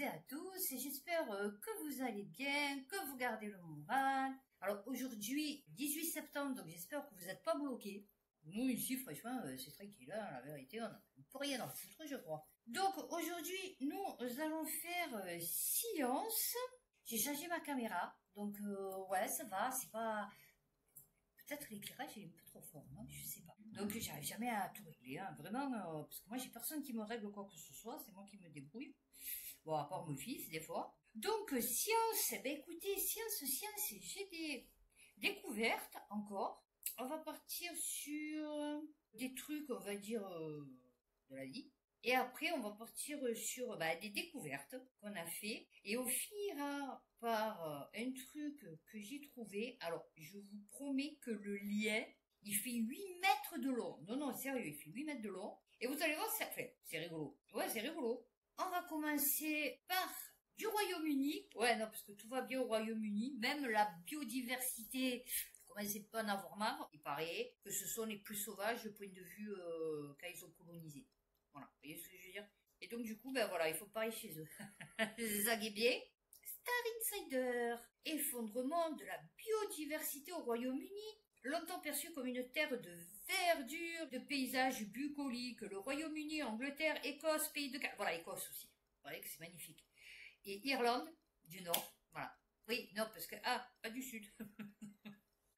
à tous et j'espère que vous allez bien, que vous gardez le moral. Alors aujourd'hui, 18 septembre, donc j'espère que vous n'êtes pas bloqués. Nous ici, franchement, c'est tranquille, hein, la vérité, on n'a pour rien en foutre, je crois. Donc aujourd'hui, nous allons faire silence. J'ai changé ma caméra, donc ouais, ça va, c'est pas... Peut-être l'éclairage est un peu trop fort, non? Je sais pas. Donc j'arrive jamais à tout régler, hein. Vraiment, parce que moi j'ai personne qui me règle quoi que ce soit, c'est moi qui me débrouille. Bon, à part mon fils, des fois. Donc science, eh ben écoutez, science, j'ai des découvertes encore. On va partir sur des trucs, on va dire, de la vie. Et après, on va partir sur des découvertes qu'on a fait. Et on finira par un truc que j'ai trouvé. Alors, je vous promets que le lien, il fait 8 mètres de long. Non, sérieux, il fait 8 mètres de long. Et vous allez voir, ça fait. C'est rigolo. Ouais, c'est rigolo. On va commencer par du Royaume-Uni. Ouais, non, parce que tout va bien au Royaume-Uni. Même la biodiversité, commencez pas à en avoir marre. Il paraît que ce sont les plus sauvages du point de vue quand ils ont colonisé. Voilà, vous voyez ce que je veux dire? Et donc du coup, ben voilà, il faut pareil chez eux. Zaguez bien. Star Insider. Effondrement de la biodiversité au Royaume-Uni. Longtemps perçu comme une terre de verdure, de paysages bucoliques, le Royaume-Uni, Angleterre, Écosse, Pays de Galles. Voilà, Écosse aussi. Vous voyez que c'est magnifique. Et Irlande du Nord. Voilà. Oui, non, parce que... Ah, pas du Sud.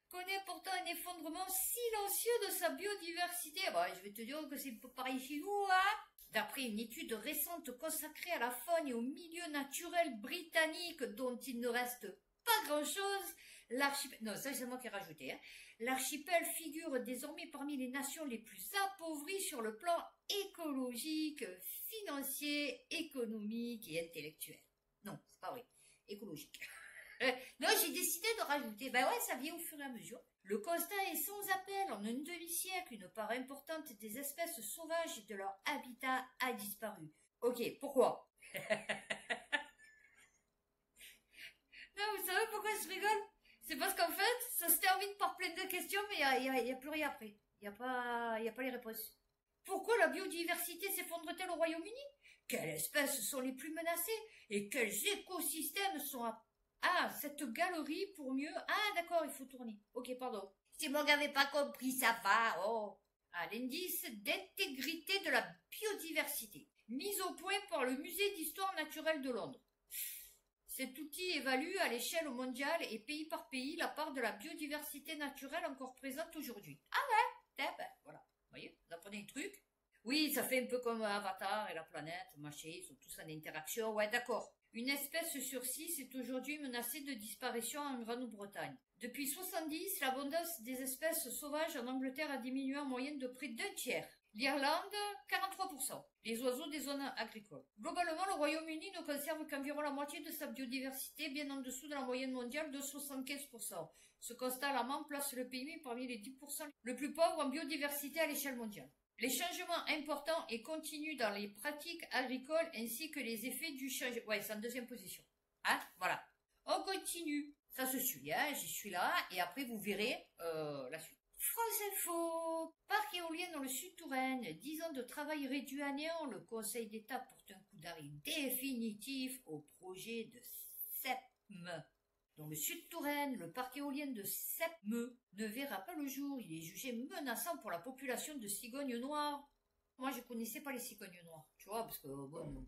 Connaît pourtant un effondrement silencieux de sa biodiversité. Bon, je vais te dire que c'est pareil chez nous, hein. D'après une étude récente consacrée à la faune et au milieu naturel britannique dont il ne reste pas grand-chose, l'archipel... Non, ça c'est moi qui ai rajouté, hein. L'archipel figure désormais parmi les nations les plus appauvries sur le plan écologique, financier, économique et intellectuel. Non, c'est pas vrai. Écologique. Non, j'ai décidé de rajouter. Ben ouais, ça vient au fur et à mesure. Le constat est sans appel. En un demi-siècle, une part importante des espèces sauvages et de leur habitat a disparu. Ok, pourquoi? Non, vous savez pourquoi je rigole? C'est parce qu'en fait, ça se termine par plein de questions, mais il y a plus rien après. Il y a pas les réponses. Pourquoi la biodiversité s'effondre-t-elle au Royaume-Uni? Quelles espèces sont les plus menacées? Et quels écosystèmes sont à... Ah, cette galerie pour mieux... Ah, d'accord, il faut tourner. Ok, pardon. Si vous n'avez pas compris, ça va. Oh. Ah, l'indice d'intégrité de la biodiversité, mis au point par le Musée d'histoire naturelle de Londres. Cet outil évalue à l'échelle mondiale et pays par pays la part de la biodiversité naturelle encore présente aujourd'hui. Ah ouais, voilà. Vous voyez, vous apprenez un truc. Oui, ça fait un peu comme Avatar et la planète, machin, ils sont tous en interaction. Ouais, d'accord. Une espèce sur 6 est aujourd'hui menacée de disparition en Grande-Bretagne. Depuis 70, l'abondance des espèces sauvages en Angleterre a diminué en moyenne de près d'un tiers. L'Irlande, 43%. Les oiseaux des zones agricoles. Globalement, le Royaume-Uni ne conserve qu'environ la moitié de sa biodiversité, bien en dessous de la moyenne mondiale de 75%. Ce constat alarmant place le pays parmi les 10% le plus pauvres en biodiversité à l'échelle mondiale. Les changements importants et continus dans les pratiques agricoles ainsi que les effets du changement... Ouais, c'est en deuxième position. Hein? Voilà. On continue. Ça se suit, hein? J'y suis là. Et après, vous verrez la suite. France Info. Parc éolien dans le Sud-Touraine. 10 ans de travail réduit à néant. Le Conseil d'État porte un coup d'arrêt définitif au projet de SEPM. Dans le Sud-Touraine, le parc éolien de SEPM ne verra pas le jour. Il est jugé menaçant pour la population de cigognes noires. Moi, je connaissais pas les cigognes noires, tu vois, parce que, bon,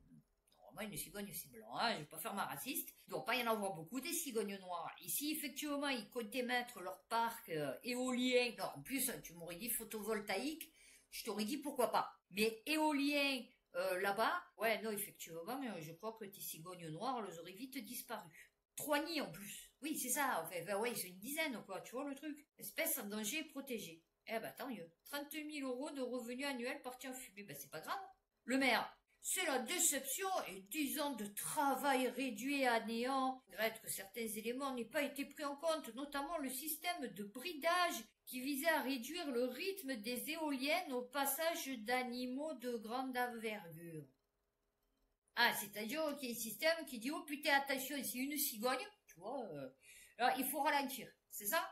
normalement, une cigogne, c'est blanc, hein, je vais pas faire ma raciste. Il doit pas y en avoir beaucoup des cigognes noires. Ici, effectivement, ils comptaient mettre leur parc éolien. Non, en plus, tu m'aurais dit photovoltaïque, je t'aurais dit pourquoi pas. Mais éolien, là-bas, ouais, non, effectivement, je crois que tes cigognes noires, elles auraient vite disparu. 3 nids en plus. Oui, c'est ça, en fait. Ben ouais, c'est une dizaine, quoi. Tu vois le truc? Espèce en danger protégée. Eh ben, tant mieux. 30 000 € de revenus annuels partis en fumée. Ben, c'est pas grave. Le maire. C'est la déception et 10 ans de travail réduit à néant. Je regrette que certains éléments n'aient pas été pris en compte, notamment le système de bridage qui visait à réduire le rythme des éoliennes au passage d'animaux de grande envergure. Ah, c'est-à-dire qu'il y a un système qui dit, oh putain, attention, c'est une cigogne, tu vois, alors il faut ralentir, c'est ça?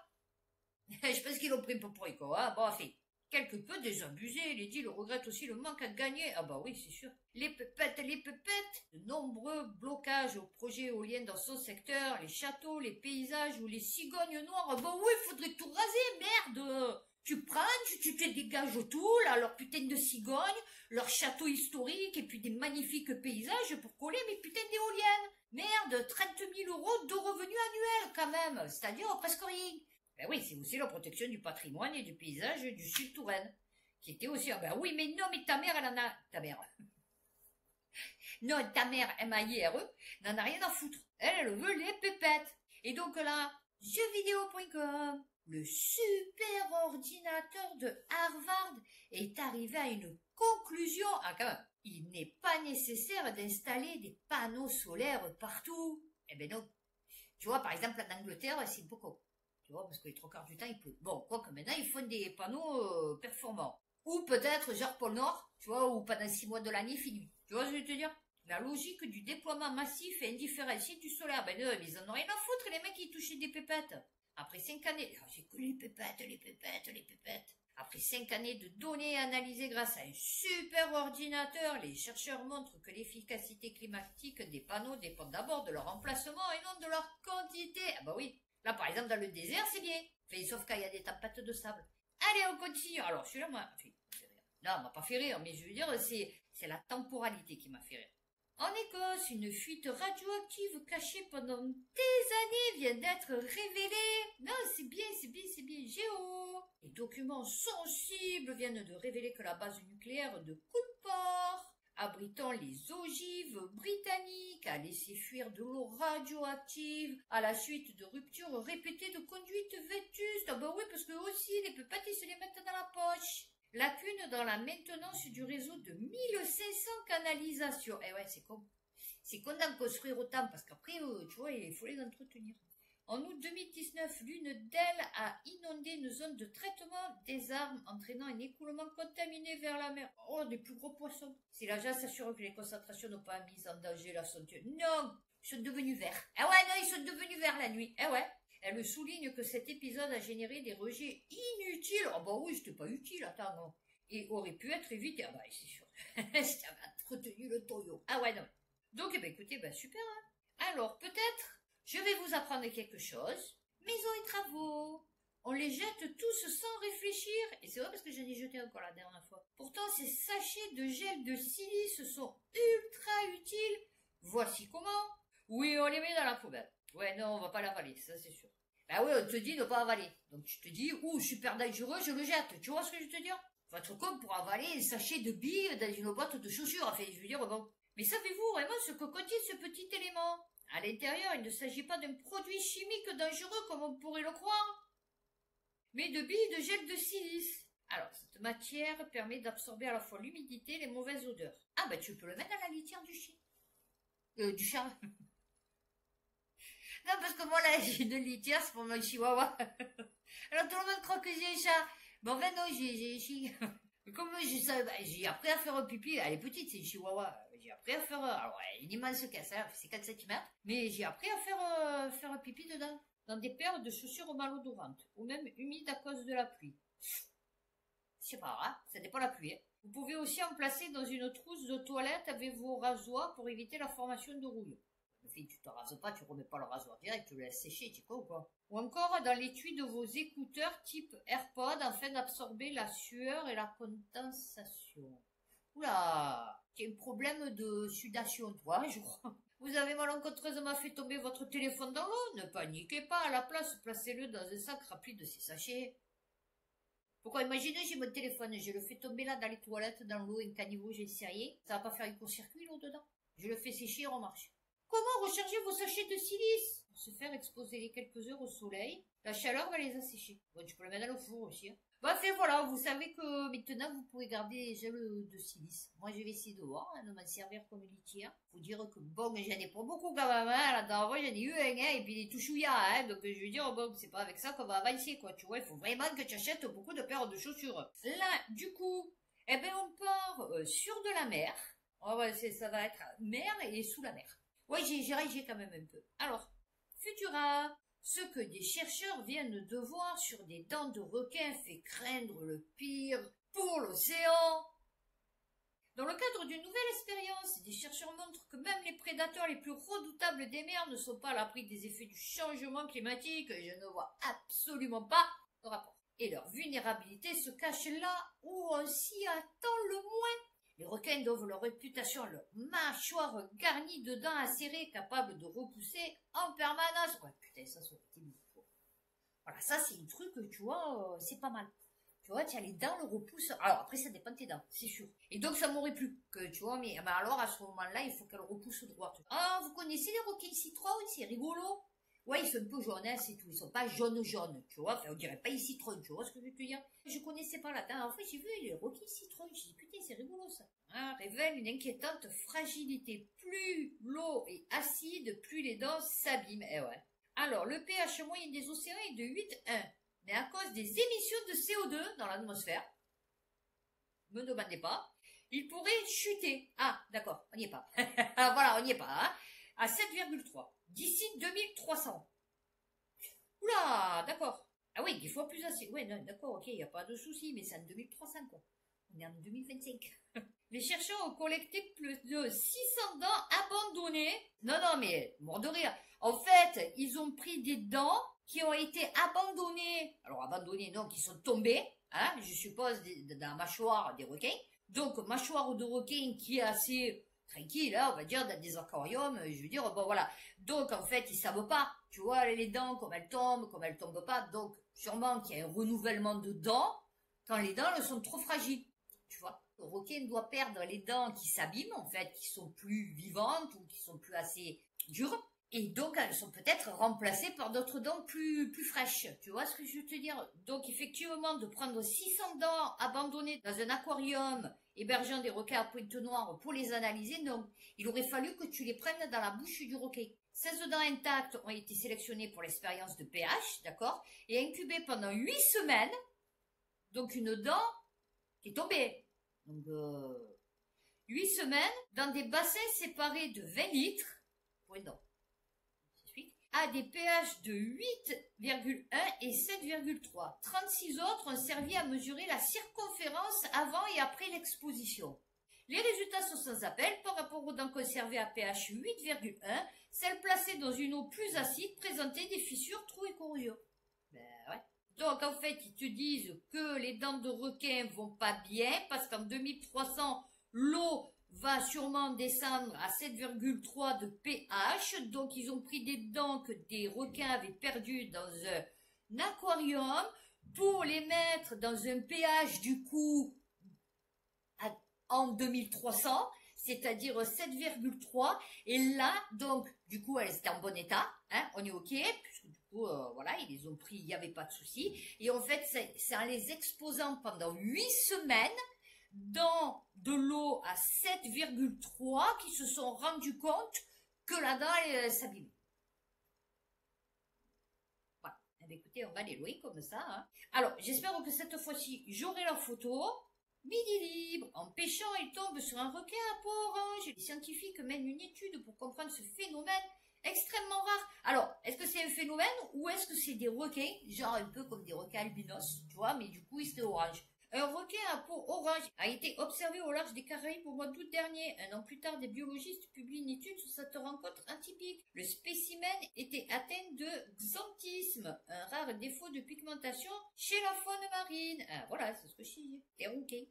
Je pense qu'ils l'ont pris un peu pour quoi, hein, bon, fait. quelque peu désabusé. Lady le regrette aussi le manque à gagner. Ah bah oui, c'est sûr. Les pépettes, de nombreux blocages au projet éolien dans son secteur, les châteaux, les paysages ou les cigognes noires. Ah bah oui, faudrait tout raser, merde. Tu prends, tu te dégages tout, là, leurs putains de cigognes, leurs châteaux historiques et puis des magnifiques paysages pour coller mes putains d'éoliennes. Merde, 30 000 euros de revenus annuels quand même, c'est-à-dire presque rien. Ben oui, c'est aussi la protection du patrimoine et du paysage du Sud Touraine, qui était aussi... Ah ben oui, mais non, mais ta mère, elle en a... Ta mère. Non, ta mère, M-A-I-R-E, n'en a rien à foutre. Elle veut les pépettes. Et donc là, jeuxvideo.com, le super ordinateur de Harvard, est arrivé à une conclusion. Ah quand même, il n'est pas nécessaire d'installer des panneaux solaires partout. Eh ben non. Tu vois, par exemple, en Angleterre, c'est beaucoup. Tu vois, parce que les trois quarts du temps, il pleut. Bon, quoique maintenant, ils font des panneaux performants. Ou peut-être, genre pôle Nord, tu vois, où pendant 6 mois de l'année, il fait nuit. Tu vois ce que je veux te dire? La logique du déploiement massif et indifférencié du solaire. Ben non, ils en ont rien à foutre, les mecs qui touchaient des pépettes. Après 5 années... Oh, j'ai que les pépettes. Après 5 années de données analysées grâce à un super ordinateur, les chercheurs montrent que l'efficacité climatique des panneaux dépend d'abord de leur emplacement et non de leur quantité. Ah bah oui. Là, par exemple, dans le désert, c'est bien. Enfin, sauf quand il y a des tempêtes de sable. Allez, on continue. Alors, celui-là, moi... Enfin, non, m'a pas fait rire, mais je veux dire, c'est la temporalité qui m'a fait rire. En Écosse, une fuite radioactive cachée pendant des années vient d'être révélée. Non, c'est bien. Géo. Les documents sensibles viennent de révéler que la base nucléaire de Coulport, abritant les ogives britanniques, a laissé fuir de l'eau radioactive à la suite de ruptures répétées de conduites vétustes. Ah bah oui, parce que aussi, les pépettes, ils se les mettent dans la poche. Lacune dans la maintenance du réseau de 1500 canalisations. Eh ouais, c'est con. C'est con d'en construire autant, parce qu'après, tu vois, il faut les entretenir. En août 2019, l'une d'elles a inondé une zone de traitement des armes, entraînant un écoulement contaminé vers la mer. Oh, des plus gros poissons. Si l'agence s'assure que les concentrations n'ont pas mis en danger la santé. Non, ils sont devenus verts. Ah ouais, non, ils sont devenus verts la nuit. Eh ouais. Elle souligne que cet épisode a généré des rejets inutiles. Ah bah oui, c'était pas utile, attends, non. Et aurait pu être évité. Ah bah, c'est sûr. Ça m'a entretenu le toyo. Ah ouais, non. Donc, eh ben, écoutez, ben, super, hein. Alors, peut-être, je vais vous apprendre quelque chose. Maison et travaux. On les jette tous sans réfléchir. Et c'est vrai parce que j'en ai jeté encore la dernière fois. Pourtant, ces sachets de gel de silice sont ultra utiles. Voici comment. Oui, on les met dans la poubelle. Ouais, non, on va pas l'avaler, ça c'est sûr. Bah oui, on te dit de pas avaler. Donc tu te dis, super dangereux, je le jette. Tu vois ce que je veux te dire? Faut être con pour avaler un sachet de billes dans une boîte de chaussures. Enfin, je veux dire, bon. Mais savez-vous vraiment ce que contient ce petit élément? À l'intérieur, il ne s'agit pas d'un produit chimique dangereux comme on pourrait le croire, mais de billes de gel de silice. Alors, cette matière permet d'absorber à la fois l'humidité et les mauvaises odeurs. Ah bah tu peux le mettre dans la litière du chien. Du chat. Non, parce que moi, là, j'ai 2 litières, c'est pour mon chihuahua. Alors, tout le monde croit que j'ai un chat. Bon, ben non, j'ai un chien. Comme j'ai appris à faire pipi, elle est petite, c'est une chihuahua. J'ai appris à faire, alors, une immense caisse, hein, c'est 4 cm. Mais j'ai appris à faire pipi dedans. Dans des paires de chaussures malodorantes, ou même humides à cause de la pluie. C'est pas rare, hein, ça dépend de la pluie. Hein. Vous pouvez aussi en placer dans une trousse de toilette avec vos rasoirs pour éviter la formation de rouille. Enfin, tu te rases pas, tu remets pas le rasoir direct, tu le laisses sécher, tu sais quoi ou quoi? Ou encore dans l'étui de vos écouteurs type AirPod afin d'absorber la sueur et la condensation. Oula, tu as un problème de sudation, toi, je crois. Vous avez malencontreusement fait tomber votre téléphone dans l'eau? Ne paniquez pas, à la place, placez-le dans un sac rempli de ces sachets. Pourquoi, imaginez, j'ai mon téléphone, je le fais tomber là dans les toilettes, dans l'eau, un caniveau, j'ai serré. Ça va pas faire un court-circuit, l'eau dedans? Je le fais sécher, on marche. Comment recharger vos sachets de silice? Pour se faire exposer les quelques heures au soleil, la chaleur va les assécher. Bon, tu peux le mettre dans le four aussi. Hein. Bref, et voilà, vous savez que maintenant vous pouvez garder les gels de silice. Moi, je vais essayer de voir, de m'en servir comme litière. Faut dire que bon, mais j'en ai pas beaucoup quand même, hein. Là, dans j'en ai eu un, hein, et puis il est tout chouïa, hein. Donc, je veux dire, bon, c'est pas avec ça qu'on va avancer, quoi. Tu vois, il faut vraiment que tu achètes beaucoup de paires de chaussures. Là, du coup, eh ben, on part sur de la mer. Oh, ouais, ça va être mer et sous la mer. Ouais, j'ai régé quand même un peu. Alors, Futura, Ce que des chercheurs viennent de voir sur des dents de requin fait craindre le pire pour l'océan. Dans le cadre d'une nouvelle expérience, des chercheurs montrent que même les prédateurs les plus redoutables des mers ne sont pas à l'abri des effets du changement climatique. Je ne vois absolument pas le rapport. Et leur vulnérabilité se cache là où on s'y attend le moins. Les requins doivent leur réputation à leur mâchoire garnie de dents acérées capables de repousser en permanence. Ouais, putain, ça aurait été beau. Voilà, ça c'est un truc, tu vois, c'est pas mal. Tu vois, tiens, les dents le repoussent. Alors après, ça dépend de tes dents, c'est sûr. Et donc, ça m'aurait plu que, tu vois, mais alors à ce moment-là, il faut qu'elle repousse droit. Ah, vous connaissez les requins citrouilles? C'est rigolo. Ouais, ils sont un peu jaunes, hein, c'est tout. Ils sont pas jaunes, tu vois. Enfin, on dirait pas les citrons, tu vois ce que je veux te dire? Je connaissais pas la dernière fois, j'ai vu les requins citrouilles. J'ai dit, putain, c'est rigolo, ça. Hein, révèle une inquiétante fragilité. Plus l'eau est acide, plus les dents s'abîment. Eh ouais. Alors, le pH moyen des océans est de 8,1. Mais à cause des émissions de CO2 dans l'atmosphère, me demandez pas, il pourrait chuter. Ah, d'accord, on n'y est pas. Voilà, on n'y est pas. Hein, à 7,3 d'ici 2300. Oula, d'accord. Ah oui, des fois plus assez. Ouais, non, d'accord, ok, il n'y a pas de souci, mais c'est en 2300, quoi. On est en 2025. Les chercheurs ont collecté plus de 600 dents abandonnées. Non, mais mort de rire. En fait, ils ont pris des dents qui ont été abandonnées. Alors, abandonnées, non, qui sont tombées, hein, je suppose, dans la mâchoire des requins. Donc, mâchoire de requin qui est assez tranquille, hein, on va dire, dans des aquariums, je veux dire, bon, voilà. Donc, en fait, ils savent pas, tu vois, les dents, comme elles tombent pas. Donc, sûrement qu'il y a un renouvellement de dents quand les dents, elles sont trop fragiles. Tu vois, le requin doit perdre les dents qui s'abîment, en fait, qui sont plus vivantes ou qui sont plus assez dures. Et donc, elles sont peut-être remplacées par d'autres dents plus fraîches. Tu vois ce que je veux te dire? Donc, effectivement, de prendre 600 dents abandonnées dans un aquarium hébergeant des requins à pointe noire pour les analyser, non. Il aurait fallu que tu les prennes dans la bouche du requin. 16 dents intactes ont été sélectionnées pour l'expérience de pH, d'accord? Et incubées pendant 8 semaines. Donc, une dent qui est tombée. Donc, 8 semaines dans des bassins séparés de 20 litres pour une dent. À des pH de 8,1 et 7,3. 36 autres ont servi à mesurer la circonférence avant et après l'exposition. Les résultats sont sans appel par rapport aux dents conservées à pH 8,1. Celles placées dans une eau plus acide présentaient des fissures, trous et corrosions. Ben ouais. Donc en fait, ils te disent que les dents de requin vont pas bien parce qu'en 2300, l'eau va sûrement descendre à 7,3 de pH. Donc ils ont pris des dents que des requins avaient perdues dans un aquarium pour les mettre dans un pH du coup en 2300, c'est-à-dire 7,3. Et là, donc, du coup, elles étaient en bon état, hein, on est ok, puisque du coup, voilà, ils les ont pris, il n'y avait pas de souci. Et en fait, c'est en les exposant pendant 8 semaines dans de l'eau à 7,3 qu'ils se sont rendus compte que la dent s'abîme. Voilà. Eh bien, écoutez, on va les louer comme ça. Hein. Alors, j'espère que cette fois-ci, j'aurai la photo. Midi libre. En pêchant, il tombe sur un requin à peau orange. Les scientifiques mènent une étude pour comprendre ce phénomène extrêmement rare. Alors, est-ce que c'est un phénomène ou est-ce que c'est des requins, genre un peu comme des requins albinos, tu vois, mais du coup, ils étaient orange. Un requin à peau orange a été observé au large des Caraïbes au mois d'août dernier. Un an plus tard, des biologistes publient une étude sur cette rencontre atypique. Le spécimen était atteint de xanthisme, un rare défaut de pigmentation chez la faune marine. Ah, voilà, c'est ce que je dis. Des requins.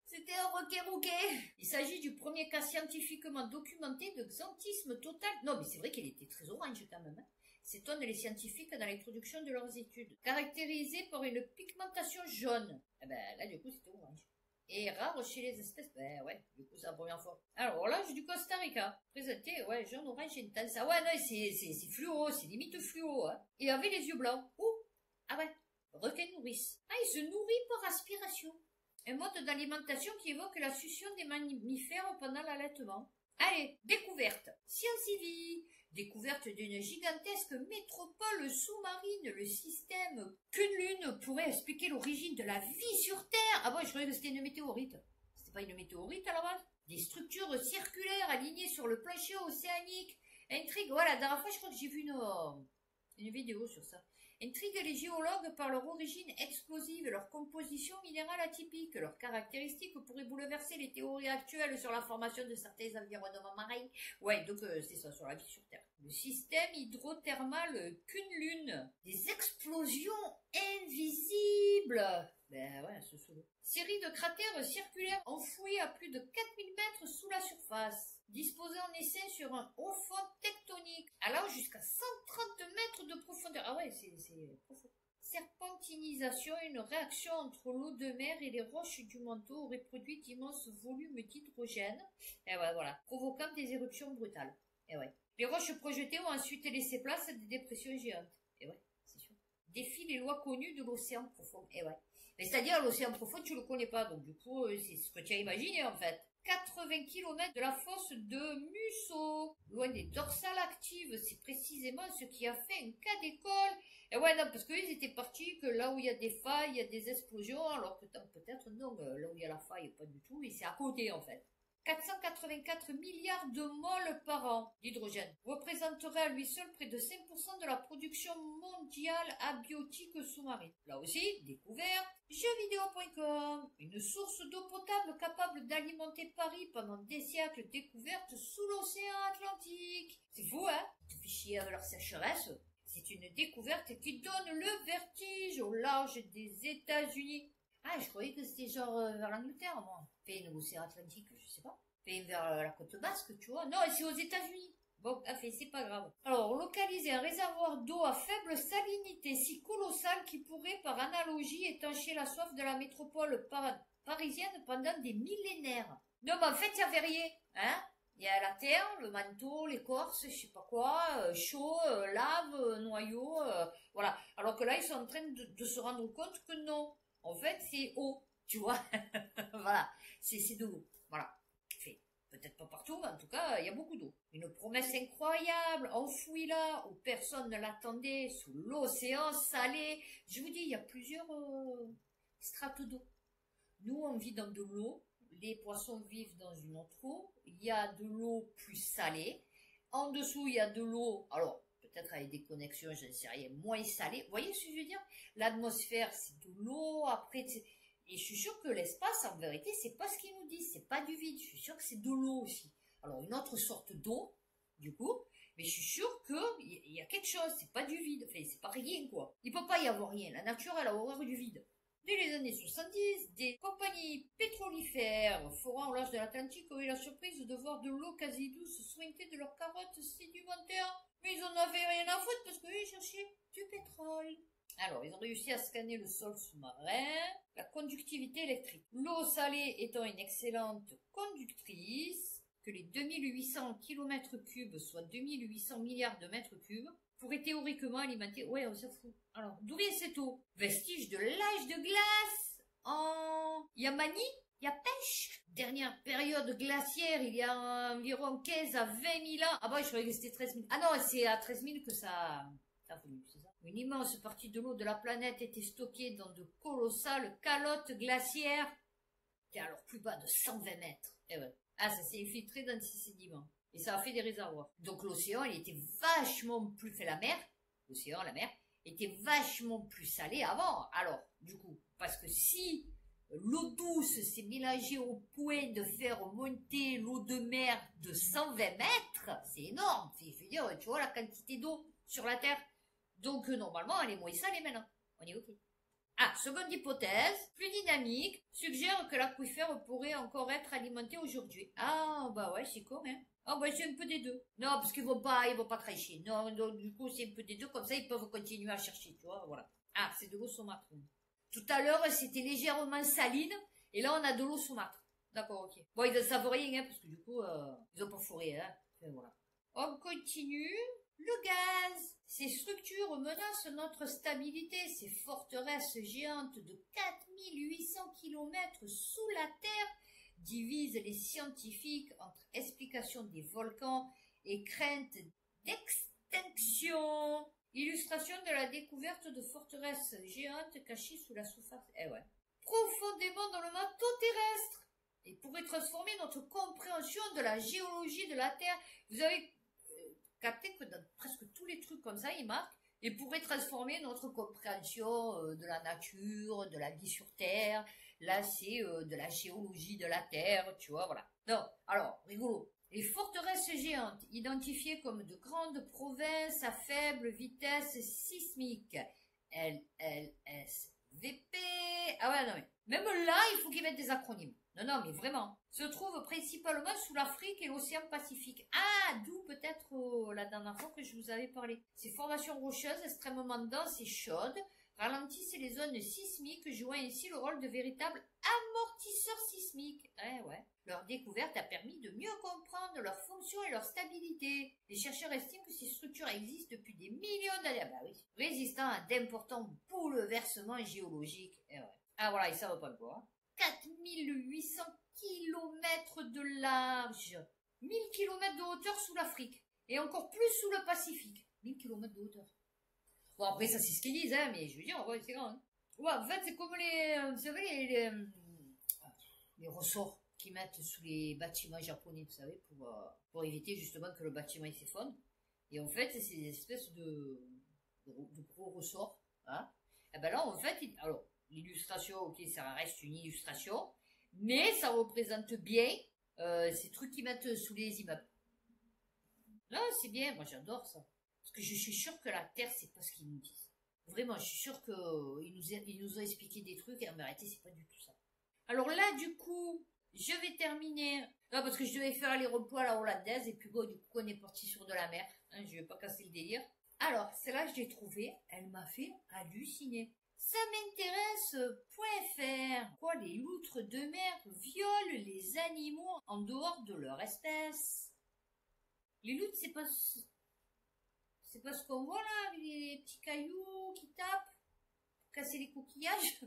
C'était un requin-rouquet. Il s'agit du premier cas scientifiquement documenté de xanthisme total. Non, mais c'est vrai qu'elle était très orange quand même. Hein. S'étonnent les scientifiques dans l'introduction de leurs études. Caractérisée par une pigmentation jaune. Eh ben là, du coup, c'était orange. Et rare chez les espèces. Ben ouais, du coup, c'est la première fois. Alors, l'âge du Costa Rica. Présenté, ouais, jaune, orange intense. Ah ouais, non, c'est fluo, c'est limite fluo. Hein. Et avait les yeux blancs. Ouh, ah ouais, requin nourrice. Ah, il se nourrit par aspiration. Un mode d'alimentation qui évoque la succion des mammifères pendant l'allaitement. Allez, découverte. Science et vie. Découverte d'une gigantesque métropole sous-marine, le système qu'une lune pourrait expliquer l'origine de la vie sur Terre. Ah bon, je croyais que c'était une météorite. C'était pas une météorite à la base. Des structures circulaires alignées sur le plancher océanique Intrigue, voilà, la dernière fois, je crois que j'ai vu une vidéo sur ça. Intrigue les géologues par leur origine explosive, leur composition minérale atypique. Leurs caractéristiques pourraient bouleverser les théories actuelles sur la formation de certains environnements marins. Ouais, donc c'est ça, sur la vie sur Terre. Le système hydrothermal qu'une lune. Des explosions invisibles. Ben ouais, c'est sous l'eau. Série de cratères circulaires enfouis à plus de 4000 mètres sous la surface. Disposés en essaim sur un haut fond tectonique, allant jusqu'à 130 mètres de profondeur. Ah ouais, c'est profond. Serpentinisation, une réaction entre l'eau de mer et les roches du manteau aurait produit d'immenses volumes d'hydrogène. Et ouais, voilà, provoquant des éruptions brutales. Et ouais. Les roches projetées ont ensuite laissé place à des dépressions géantes. Et ouais, c'est sûr. Défie les lois connues de l'océan profond. Et ouais. Mais c'est-à-dire, l'océan profond, tu le connais pas, donc du coup, c'est ce que tu as imaginé, en fait. 80 km de la fosse de Musso, loin des dorsales actives, c'est précisément ce qui a fait un cas d'école. Et ouais, non, parce qu'ils étaient partis que là où il y a des failles, il y a des explosions, alors que peut-être non, là où il y a la faille, pas du tout, et c'est à côté, en fait. 484 milliards de moles par an d'hydrogène représenterait à lui seul près de 5% de la production mondiale abiotique sous-marine. Là aussi, découverte, jeuxvideo.com, une source d'eau potable capable d'alimenter Paris pendant des siècles, découverte sous l'océan Atlantique. C'est fou, hein? Tu fais chier avec leur sécheresse. C'est une découverte qui donne le vertige au large des États-Unis. Ah, je croyais que c'était genre vers l'Angleterre, moi. Enfin, l'océan Atlantique, je sais pas. Enfin, vers la côte basque, tu vois. Non, c'est aux États-Unis. Bon, enfin, c'est pas grave. Alors, localiser un réservoir d'eau à faible salinité si colossal qui pourrait, par analogie, étancher la soif de la métropole parisienne pendant des millénaires. Non, mais en fait, il y avait rien, hein. Il y a la terre, le manteau, l'écorce, je sais pas quoi, chaud, lave, noyau, voilà. Alors que là, ils sont en train de se rendre compte que non. En fait, c'est eau, tu vois. Voilà, c'est de l'eau. Voilà. Peut-être pas partout, mais en tout cas, il y a beaucoup d'eau. Une promesse incroyable, enfouie là, où personne ne l'attendait, sous l'océan salé. Je vous dis, il y a plusieurs strates d'eau. Nous, on vit dans de l'eau. Les poissons vivent dans une autre eau. Il y a de l'eau plus salée. En dessous, il y a de l'eau, alors, peut-être avec des connexions, je ne sais rien, moins salée. Vous voyez ce que je veux dire? L'atmosphère, c'est de l'eau, après, et je suis sûre que l'espace, en vérité, c'est pas ce qu'ils nous disent, c'est pas du vide. Je suis sûre que c'est de l'eau aussi. Alors, une autre sorte d'eau, du coup, mais je suis sûre qu'il y a quelque chose, c'est pas du vide. Enfin, c'est pas rien, quoi. Il peut pas y avoir rien. La nature, elle a horreur du vide. Dès les années 70, des compagnies pétrolifères forant au large de l'Atlantique ont eu la surprise de voir de l'eau quasi douce suinter de leurs carottes sédimentaires. Mais ils en avaient rien à foutre parce qu'ils cherchaient du pétrole. Alors, ils ont réussi à scanner le sol sous-marin, la conductivité électrique. L'eau salée étant une excellente conductrice, que les 2800 km3, soit 2800 milliards de mètres cubes, pourraient théoriquement alimenter... Ouais, on s'en fout. Alors, d'où vient cette eau? Vestige de l'âge de glace en Yamani. Il y a pêche. Dernière période glaciaire, il y a environ 15 à 20 000 ans. Ah bah, je croyais que c'était 13 000. Ah non, c'est à 13 000 que ça a voulu, c'est ça. Une immense partie de l'eau de la planète était stockée dans de colossales calottes glaciaires. Qui est alors plus bas de 120 mètres. Eh ouais. Ah, ça s'est infiltré dans ces sédiments. Et ça a fait des réservoirs. Donc l'océan, il était vachement plus... Fait la mer, l'océan, la mer, était vachement plus salé avant. Alors, du coup, parce que si l'eau douce s'est mélangée au point de faire monter l'eau de mer de 120 mètres, c'est énorme. Je veux dire, tu vois la quantité d'eau sur la Terre. Donc, normalement, elle est moins salée maintenant. On est OK. Ah, seconde hypothèse, plus dynamique, suggère que l'aquifère pourrait encore être alimenté aujourd'hui. Ah, bah ouais, c'est con, hein. Ah, bah c'est un peu des deux. Non, parce qu'ils vont pas tracher. Non, donc, du coup, c'est un peu des deux, comme ça, ils peuvent continuer à chercher, tu vois, voilà. Ah, c'est de l'eau saumâtre. Tout à l'heure, c'était légèrement saline, et là, on a de l'eau saumâtre. D'accord, ok. Bon, ils ne savent rien, hein, parce que du coup, ils ont pas fourré, hein. Enfin, voilà. On continue. Le gaz. Ces structures menacent notre stabilité. Ces forteresses géantes de 4800 km sous la Terre divisent les scientifiques entre explication des volcans et crainte d'extinction. Illustration de la découverte de forteresses géantes cachées sous la surface. Eh ouais. Profondément dans le manteau terrestre. Et pourrait transformer notre compréhension de la géologie de la Terre. Vous avez capté que dans presque tous les trucs comme ça, il marque et pourrait transformer notre compréhension de la nature, de la vie sur Terre. Là, c'est de la géologie de la Terre, tu vois, voilà. Non, alors, rigolo. Les forteresses géantes, identifiées comme de grandes provinces à faible vitesse sismique. LLSVP. Ah ouais, non, mais même là, il faut qu'ils mettent des acronymes. Non, non, mais vraiment. Se trouvent principalement sous l'Afrique et l'océan Pacifique. Ah, d'où peut-être la dernière fois que je vous avais parlé. Ces formations rocheuses extrêmement denses et chaudes ralentissent les zones sismiques, jouant ainsi le rôle de véritables amortisseurs sismiques. Ouais. Leur découverte a permis de mieux comprendre leur fonction et leur stabilité. Les chercheurs estiment que ces structures existent depuis des millions d'années. Ah bah oui. Résistant à d'importants bouleversements géologiques. Ouais. Ah voilà, ils savent pas quoi. 4800 kilomètres de large, 1000 kilomètres de hauteur sous l'Afrique, et encore plus sous le Pacifique. 1000 kilomètres de hauteur. Bon, après, ça, c'est ce qu'ils disent, hein, mais je veux dire, ouais, c'est grand. Hein. Ouais, en fait, c'est comme vous savez, les ressorts qu'ils mettent sous les bâtiments japonais, vous savez, pour éviter justement que le bâtiment il s'effondre. Et en fait, c'est des espèces de gros ressorts. Hein. Et ben là, en fait, alors, l'illustration, ok, ça reste une illustration, mais ça représente bien ces trucs qu'ils mettent sous les immeubles. Non, c'est bien, moi j'adore ça. Parce que je suis sûre que la Terre, c'est pas ce qu'ils nous disent. Vraiment, je suis sûre qu'ils nous ont expliqué des trucs, et en vérité, c'est pas du tout ça. Alors là, du coup, je vais terminer. Non, parce que je devais faire les repos à la hollandaise, et puis bon, du coup, on est parti sur de la mer. Hein, je vais pas casser le délire. Alors, celle-là, je l'ai trouvée, elle m'a fait halluciner. Ça m'intéresse.fr. Quoi, les loutres de mer violent les animaux en dehors de leur espèce. Les loutres, c'est pas ce qu'on voit là, les petits cailloux qui tapent pour casser les coquillages.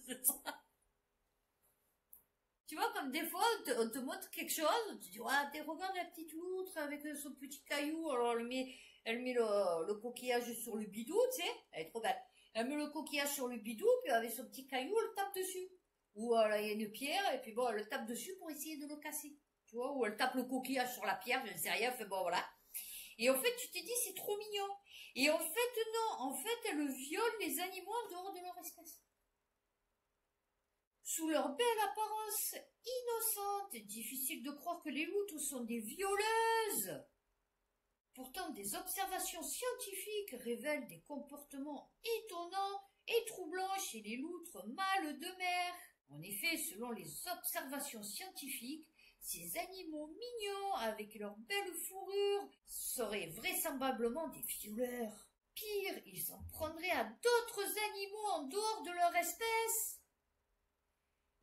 C'est ça. Tu vois, comme des fois, on te montre quelque chose, tu dis, ah, regarde la petite loutre avec son petit caillou, alors elle met le coquillage sur le bidou, tu sais, elle est trop belle. Elle met le coquillage sur le bidou, puis avec son petit caillou, elle tape dessus. Ou il y a une pierre, et puis bon, elle tape dessus pour essayer de le casser. Tu vois, ou elle tape le coquillage sur la pierre, je ne sais rien, fait bon, voilà. Et en fait, tu t'es dit, c'est trop mignon. Et en fait, non, en fait, elle viole les animaux en dehors de leur espèce. Sous leur belle apparence innocente, difficile de croire que les loutres sont des violeuses. Pourtant, des observations scientifiques révèlent des comportements étonnants et troublants chez les loutres mâles de mer. En effet, selon les observations scientifiques, ces animaux mignons avec leur belle fourrure seraient vraisemblablement des violeurs. Pire, ils s'en prendraient à d'autres animaux en dehors de leur espèce.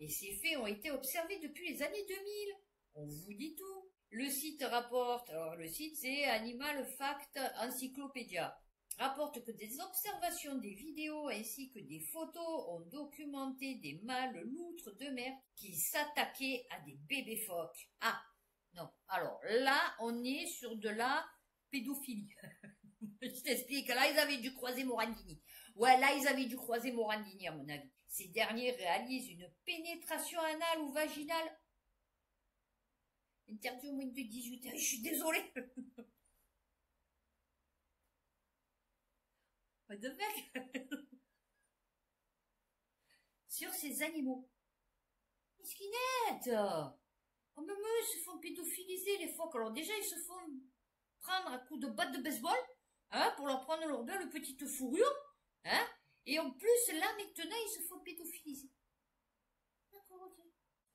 Et ces faits ont été observés depuis les années 2000. On vous dit tout. Le site rapporte, alors le site c'est Animal Fact Encyclopedia, rapporte que des observations, des vidéos ainsi que des photos ont documenté des mâles loutres de mer qui s'attaquaient à des bébés phoques. Ah, non, alors là on est sur de la pédophilie. Je t'explique, là ils avaient dû croiser Morandini. Ouais, là ils avaient dû croiser Morandini à mon avis. Ces derniers réalisent une pénétration anale ou vaginale interdit au moins de 18 ans. Je suis désolée. What the fuck. Sur ces animaux. Misquinette. Oh, même eux, ils se font pédophiliser, les phoques. Alors déjà, ils se font prendre à coups de batte de baseball, hein, pour leur prendre leur belle petite fourrure, hein. Et en plus, là, maintenant, ils se font pédophiliser. D'accord, ok.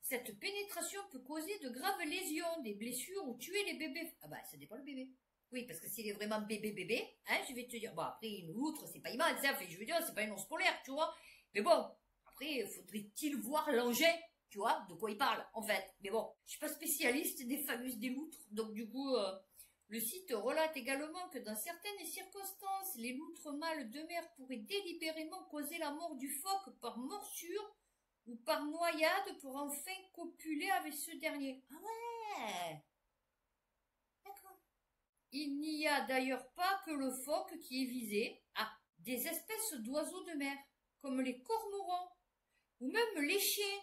Cette pénétration peut causer de graves lésions, des blessures ou tuer les bébés. Ah bah, ça dépend le bébé. Oui, parce que s'il est vraiment bébé, hein, je vais te dire. Bon, après, une loutre, c'est pas immense, hein, je veux dire, c'est pas une ours polaire, tu vois. Mais bon, après, faudrait-il voir l'engin, tu vois, de quoi il parle, en fait. Mais bon, je suis pas spécialiste des loutres, donc du coup, le site relate également que dans certaines circonstances, les loutres mâles de mer pourraient délibérément causer la mort du phoque par morsure ou par noyade pour enfin copuler avec ce dernier. Ah ouais. D'accord. Il n'y a d'ailleurs pas que le phoque qui est visé. Ah, des espèces d'oiseaux de mer, comme les cormorans, ou même les chiens.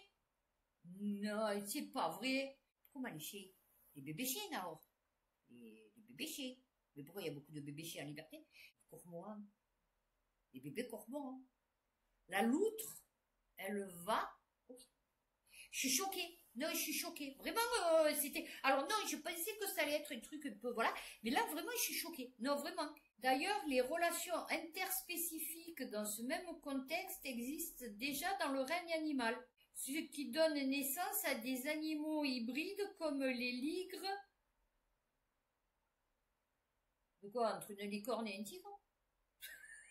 Non, c'est pas vrai. Comment les chiens? Les bébés chiens, alors. Les bébés bébés chais. Mais pourquoi il y a beaucoup de bébés chais en liberté? Cormorans. Les bébés cormorans. La loutre, elle va... Je suis choquée. Non, je suis choquée. Vraiment, c'était... Alors non, je pensais que ça allait être un truc un peu... Voilà. Mais là, vraiment, je suis choquée. Non, vraiment. D'ailleurs, les relations interspécifiques dans ce même contexte existent déjà dans le règne animal. Ce qui donne naissance à des animaux hybrides comme les ligres. De quoi? Entre une licorne et un tigre?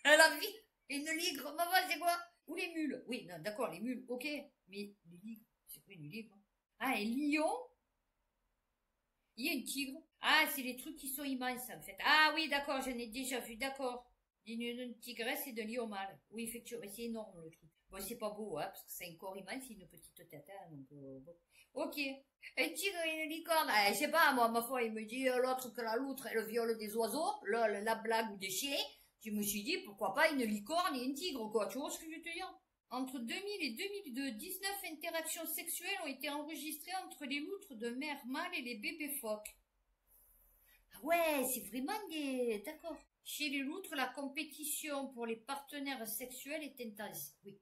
La vie. Une ligre, maman, c'est quoi? Ou les mules? Oui, non, d'accord, les mules, ok. Mais les ligres, c'est quoi une ligre? Ah, un lion? Il y a un tigre. Ah, c'est les trucs qui sont immenses, en fait. Ah oui, d'accord, j'en ai déjà vu, d'accord. Une tigresse et de lion mâle. Oui, effectivement, c'est énorme, le truc. Bon, c'est pas beau, hein, parce que c'est un corps immense, c'est une petite tête, hein, donc, bon. Ok. Un tigre et une licorne. Ah, je sais pas, moi, ma foi, il me dit l'autre que la loutre, elle viole des oiseaux, la blague ou des chiens. Je me suis dit, pourquoi pas une licorne et un tigre, quoi. Tu vois ce que je veux te dire? Entre 2000 et 2002, 19 interactions sexuelles ont été enregistrées entre les loutres de mère mâle et les bébés phoques. Ah ouais, c'est vraiment des... D'accord. Chez les loutres, la compétition pour les partenaires sexuels est intense. Oui,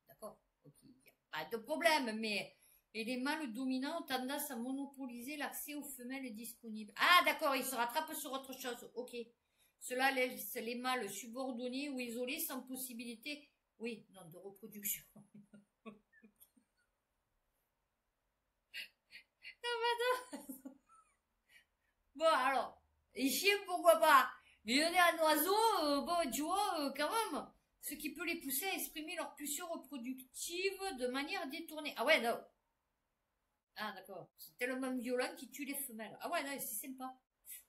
d'accord. Ok, il n'y a pas de problème, mais... Et les mâles dominants ont tendance à monopoliser l'accès aux femelles disponibles. Ah d'accord, ils se rattrapent sur autre chose. Ok. Cela laisse les mâles subordonnés ou isolés sans possibilité... Oui, non, de reproduction. Bon, alors, les chiens, pourquoi pas? Mais donner un oiseau, bon, tu vois, quand même, ce qui peut les pousser à exprimer leur pulsion reproductive de manière détournée. Ah ouais, non. Ah d'accord, c'est tellement violent qu'ils tuent les femelles. Ah ouais, non, c'est sympa.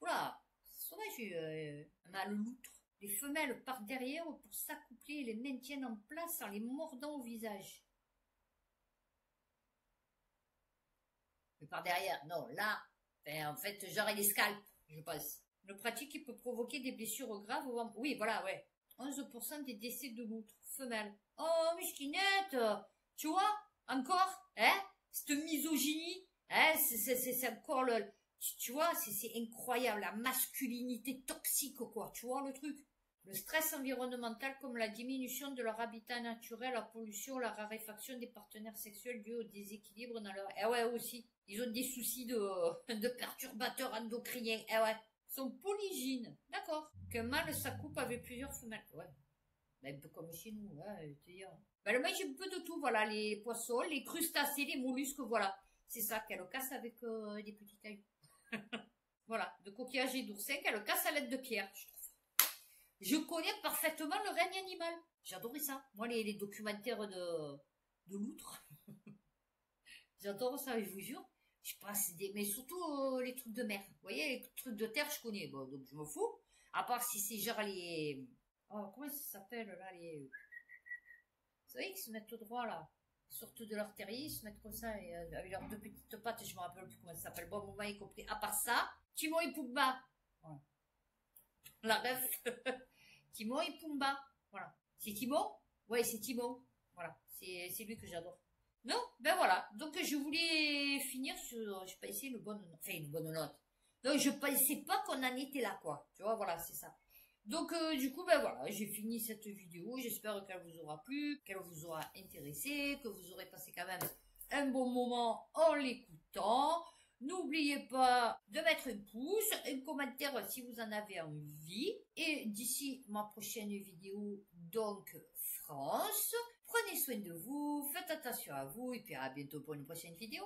Oula, c'est sauvage, un mâle loutre. Les femelles partent derrière pour s'accoupler et les maintiennent en place en les mordant au visage. Mais par derrière, non, là, ben, en fait, genre, il les scalpe, je pense. Une pratique qui peut provoquer des blessures graves. Oui, voilà, ouais. 11% des décès de loutres, femelles. Oh, misquinette, tu vois, encore, hein, cette misogynie, hein, c'est encore le... Tu vois, c'est incroyable, la masculinité toxique, quoi, tu vois le truc. Le stress environnemental comme la diminution de leur habitat naturel, la pollution, la raréfaction des partenaires sexuels dû au déséquilibre dans leur... Eh ouais, aussi. Ils ont des soucis de perturbateurs endocriniens. Eh ouais. Ils sont polygynes. D'accord. Qu'un mâle s'accouple avec plusieurs femelles. Ouais. Ben, un peu comme chez nous, hein, te dire. Ben, le mange un peu de tout, voilà. Les poissons, les crustacés, les mollusques, voilà. C'est ça qu'elle casse avec des petits cailloux. Voilà. De coquillages et d'oursins qu'elle casse à l'aide de pierre. Je connais parfaitement le règne animal. J'adorais ça. Moi, les documentaires de loutres. J'adore ça, je vous jure. Je passe des... Mais surtout les trucs de mer. Vous voyez, les trucs de terre, je connais. Bon, donc je m'en fous. À part si c'est genre les... Oh, comment ça s'appelle, là, les... Vous savez, qui se mettent au droit, là. Ils sortent de leur terrier, ils se mettent comme ça, et, avec leurs deux petites pattes, je me rappelle plus comment ça s'appelle. Bon, moment y compris. À part ça, Timon et Pumba. Voilà. La ref. Timon et Pumba. Voilà. C'est Timon? Ouais, c'est Timon. Voilà. C'est lui que j'adore. Non, ben voilà. Donc je voulais finir sur, je pensais une bonne note. Enfin, une bonne note. Donc je pensais pas qu'on en était là, quoi. Tu vois, voilà, c'est ça. Donc du coup, ben voilà, j'ai fini cette vidéo. J'espère qu'elle vous aura plu, qu'elle vous aura intéressé, que vous aurez passé quand même un bon moment en l'écoutant. N'oubliez pas de mettre un pouce, un commentaire si vous en avez envie. Et d'ici ma prochaine vidéo, donc France, prenez soin de vous, faites attention à vous et puis à bientôt pour une prochaine vidéo.